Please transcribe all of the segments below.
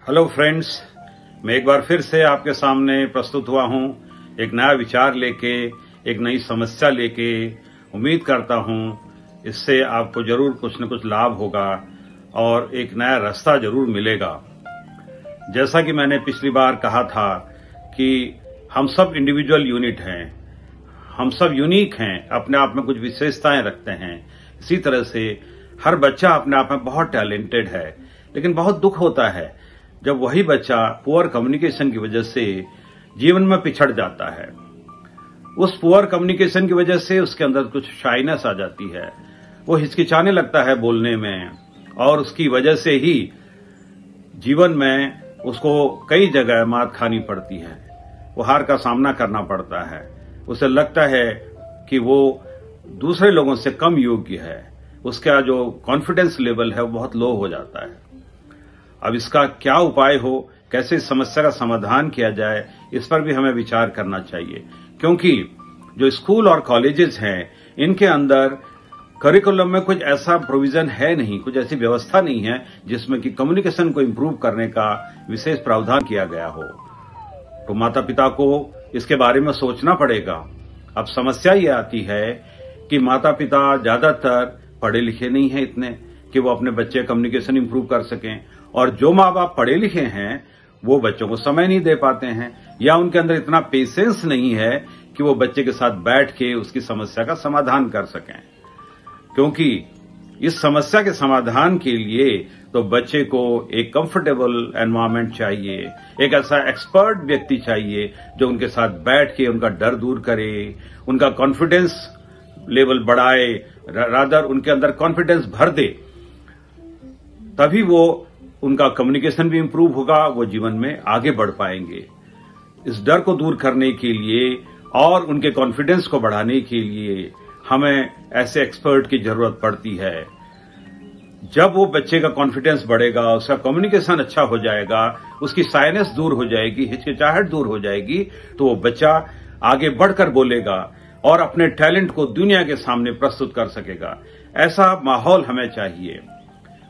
Hello friends, मैं एक बार फिर से आपके सामने प्रस्तुत हुआ हूं एक नया विचार लेके, एक नई समस्या लेके। उम्मीद करता हूं इससे आपको जरूर कुछ न कुछ लाभ होगा और एक नया रास्ता जरूर मिलेगा। जैसा कि मैंने पिछली बार कहा था कि हम सब इंडिविजुअल यूनिट हैं, हम सब यूनिक हैं, अपने आप में कुछ विशेषताएं रखते हैं। इसी तरह से हर बच्चा अपने आप में बहुत टैलेंटेड है, लेकिन बहुत दुख होता है जब वही बच्चा पुअर कम्युनिकेशन की वजह से जीवन में पिछड़ जाता है। उस पुअर कम्युनिकेशन की वजह से उसके अंदर कुछ शाइनेस आ जाती है, वो हिचकिचाने लगता है बोलने में, और उसकी वजह से ही जीवन में उसको कई जगह मात खानी पड़ती है, वो हार का सामना करना पड़ता है। उसे लगता है कि वो दूसरे लोगों से कम योग्य है, उसका जो कॉन्फिडेंस लेवल है वो बहुत लो हो जाता है। अब इसका क्या उपाय हो, कैसे इस समस्या का समाधान किया जाए, इस पर भी हमें विचार करना चाहिए। क्योंकि जो स्कूल और कॉलेजेस हैं, इनके अंदर करिकुलम में कुछ ऐसा प्रोविजन है नहीं, कुछ ऐसी व्यवस्था नहीं है जिसमें कि कम्युनिकेशन को इंप्रूव करने का विशेष प्रावधान किया गया हो। तो माता पिता को इसके बारे में सोचना पड़ेगा। अब समस्या ये आती है कि माता पिता ज्यादातर पढ़े लिखे नहीं हैं इतने कि वो अपने बच्चे कम्युनिकेशन इंप्रूव कर सकें, और जो माँ बाप पढ़े लिखे हैं वो बच्चों को समय नहीं दे पाते हैं, या उनके अंदर इतना पेशेंस नहीं है कि वो बच्चे के साथ बैठ के उसकी समस्या का समाधान कर सकें। क्योंकि इस समस्या के समाधान के लिए तो बच्चे को एक कंफर्टेबल एनवायरनमेंट चाहिए, एक ऐसा एक्सपर्ट व्यक्ति चाहिए जो उनके साथ बैठ के उनका डर दूर करे, उनका कॉन्फिडेंस लेवल बढ़ाए, रादर उनके अंदर कॉन्फिडेंस भर दे। तभी वो उनका कम्युनिकेशन भी इंप्रूव होगा, वो जीवन में आगे बढ़ पाएंगे। इस डर को दूर करने के लिए और उनके कॉन्फिडेंस को बढ़ाने के लिए हमें ऐसे एक्सपर्ट की जरूरत पड़ती है। जब वो बच्चे का कॉन्फिडेंस बढ़ेगा, उसका कम्युनिकेशन अच्छा हो जाएगा, उसकी साइनेस दूर हो जाएगी, हिचकिचाहट दूर हो जाएगी, तो वो बच्चा आगे बढ़कर बोलेगा और अपने टैलेंट को दुनिया के सामने प्रस्तुत कर सकेगा। ऐसा माहौल हमें चाहिए।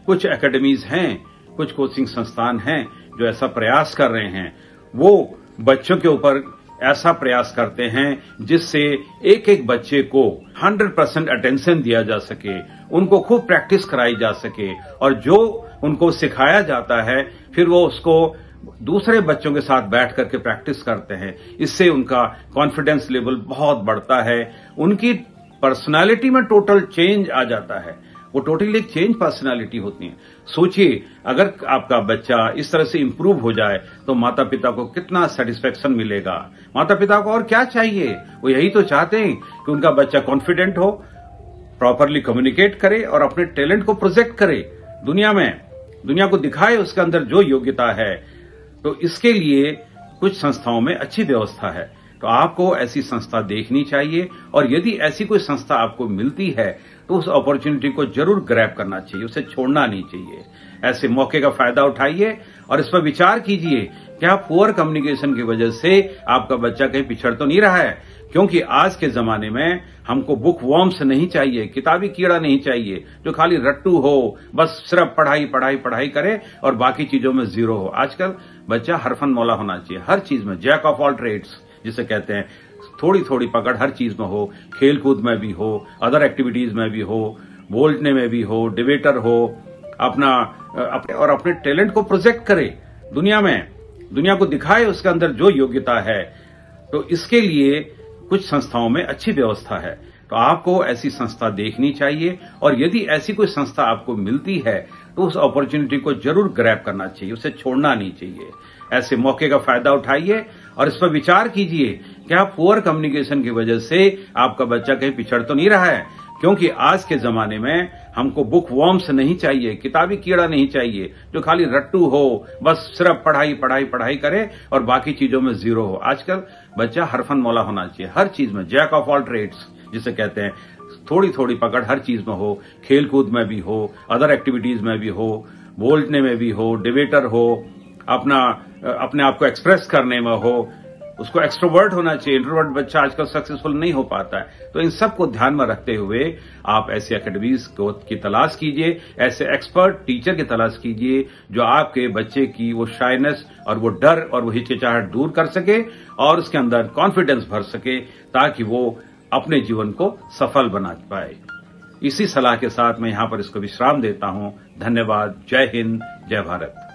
कुछ एकेडमीज हैं, कुछ कोचिंग संस्थान हैं जो ऐसा प्रयास कर रहे हैं। वो बच्चों के ऊपर ऐसा प्रयास करते हैं जिससे एक एक बच्चे को 100% अटेंशन दिया जा सके, उनको खूब प्रैक्टिस कराई जा सके, और जो उनको सिखाया जाता है फिर वो उसको दूसरे बच्चों के साथ बैठ करके प्रैक्टिस करते हैं। इससे उनका कॉन्फिडेंस लेवल बहुत बढ़ता है, उनकी पर्सनालिटी में टोटल चेंज आ जाता है, वो टोटली एक चेंज पर्सनालिटी होती है। सोचिए, अगर आपका बच्चा इस तरह से इंप्रूव हो जाए तो माता पिता को कितना सेटिस्फेक्शन मिलेगा। माता पिता को और क्या चाहिए, वो यही तो चाहते हैं कि उनका बच्चा कॉन्फिडेंट हो, प्रॉपरली कम्युनिकेट करे और अपने टैलेंट को प्रोजेक्ट करे दुनिया में, दुनिया को दिखाए उसके अंदर जो योग्यता है। तो इसके लिए कुछ संस्थाओं में अच्छी व्यवस्था है, तो आपको ऐसी संस्था देखनी चाहिए, और यदि ऐसी कोई संस्था आपको मिलती है तो उस अपॉर्चुनिटी को जरूर ग्रैब करना चाहिए, उसे छोड़ना नहीं चाहिए। ऐसे मौके का फायदा उठाइए और इस पर विचार कीजिए, क्या पुअर कम्युनिकेशन की वजह से आपका बच्चा कहीं पिछड़ तो नहीं रहा है। क्योंकि आज के जमाने में हमको बुक वॉर्म्स नहीं चाहिए, किताबी कीड़ा नहीं चाहिए जो खाली रट्टू हो, बस सिर्फ पढ़ाई पढ़ाई पढ़ाई करे और बाकी चीजों में जीरो हो। आजकल बच्चा हरफन मौला होना चाहिए, हर चीज में जैक ऑफ ऑल ट्रेड्स जिसे कहते हैं, थोड़ी थोड़ी पकड़ हर चीज में हो, खेल कूद में भी हो, अदर एक्टिविटीज में भी हो, बोलने में भी हो, डिबेटर हो, अपने टैलेंट को प्रोजेक्ट करे दुनिया में, दुनिया को दिखाए उसके अंदर जो योग्यता है। तो इसके लिए कुछ संस्थाओं में अच्छी व्यवस्था है, तो आपको ऐसी संस्था देखनी चाहिए, और यदि ऐसी कोई संस्था आपको मिलती है तो उस अपॉर्चुनिटी को जरूर ग्रैब करना चाहिए, उसे छोड़ना नहीं चाहिए। ऐसे मौके का फायदा उठाइए और इस पर विचार कीजिए, क्या पुअर कम्युनिकेशन की वजह से आपका बच्चा कहीं पिछड़ तो नहीं रहा है। क्योंकि आज के जमाने में हमको बुक वॉर्म्स नहीं चाहिए, किताबी कीड़ा नहीं चाहिए जो खाली रट्टू हो, बस सिर्फ पढ़ाई पढ़ाई पढ़ाई करे और बाकी चीजों में जीरो हो। आजकल बच्चा हरफन मौला होना चाहिए, हर चीज में जैक ऑफ ऑल ट्रेड्स जिसे कहते हैं, थोड़ी थोड़ी पकड़ हर चीज में हो, खेल कूद में भी हो, अदर एक्टिविटीज में भी हो, बोलने में भी हो, डिबेटर हो, अपने आप को एक्सप्रेस करने में हो, उसको एक्सट्रोवर्ट होना चाहिए। इंट्रोवर्ट बच्चा आजकल सक्सेसफुल नहीं हो पाता है। तो इन सब को ध्यान में रखते हुए आप ऐसे एकेडमीज की तलाश कीजिए, ऐसे एक्सपर्ट टीचर की तलाश कीजिए जो आपके बच्चे की वो शाइनेस और वो डर और वो हिचकिचाहट दूर कर सके और उसके अंदर कॉन्फिडेंस भर सके, ताकि वो अपने जीवन को सफल बना पाए। इसी सलाह के साथ मैं यहां पर इसको विश्राम देता हूं। धन्यवाद। जय हिंद, जय भारत।